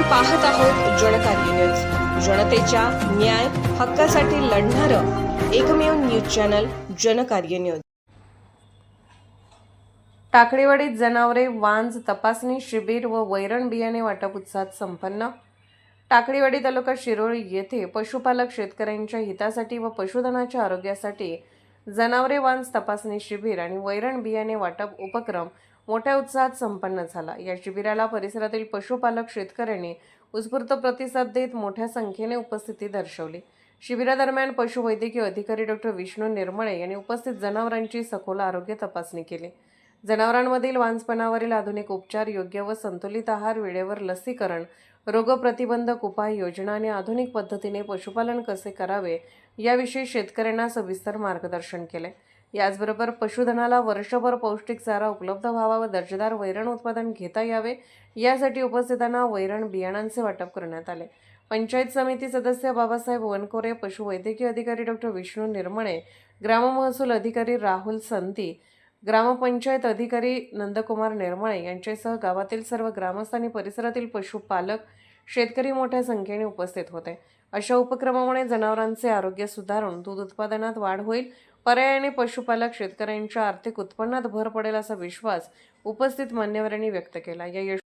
पाहत आहोत जनकार्य न्यूज, जनतेच्या न्याय हक्कासाठी लढणारं एकमेव न्यूज चॅनल जनकार्य न्यूज। टाकळीवाडीत जनावरे वांज तपासणी शिबिर व वैरण बियाणे वाटप उत्साहात संपन्न। टाकळीवाडी तालुका शिरोळ येथे पशुपालक शेतकऱ्यांच्या हितासाठी व पशुधनाच्या आरोग्यासाठी जनावरे वांज तपासणी शिबिर आणि वैरण बियाणे वाटप उपक्रम मोठ्या उत्साहात संपन्न झाला। या शिबिराला परिसरातील पशुपालक शेतकऱ्यांनी उत्स्फूर्त प्रतिसाद देत मोठ्या संख्येने उपस्थिती दर्शवली। शिबिरादरम्यान पशुवैद्यकीय अधिकारी डॉ. विष्णू निर्मळे यांनी उपस्थित जनावरांची सखोल आरोग्य तपासणी केली। जनावरांमधील वांझपणावरील आधुनिक उपचार, योग्य व संतुलित आहार, वेळेवर लसीकरण, रोगप्रतिबंधक उपाय योजना आणि आधुनिक पद्धतीने पशुपालन कसे करावे याविषयी शेतकऱ्यांना सविस्तर मार्गदर्शन केले। याचबरोबर पशुधनाला वर्षभर पौष्टिक चारा उपलब्ध व्हावा व दर्जेदार वैरण उत्पादन घेता यावे यासाठी उपस्थितांना वैरण बियाणांचे वाटप करण्यात आले। पंचायत समिती सदस्य बाबासाहेब वनकोरे, पशुवैद्यकीय अधिकारी डॉ. विष्णू निर्मळे, ग्राममहसूल अधिकारी राहुल संती, ग्रामपंचायत अधिकारी नंदकुमार निर्मळे यांच्यासह गावातील सर्व ग्रामस्थ आणि परिसरातील पशुपालक शेतकरी मोठ्या संख्येने उपस्थित होते। अशा उपक्रमामुळे जनावरांचे आरोग्य सुधारून दूध उत्पादनात वाढ होईल, पर्यायाने पशुपालक शेतकऱ्यांच्या आर्थिक उत्पन्नात भर पडेल असा विश्वास उपस्थित मान्यवरांनी व्यक्त केला।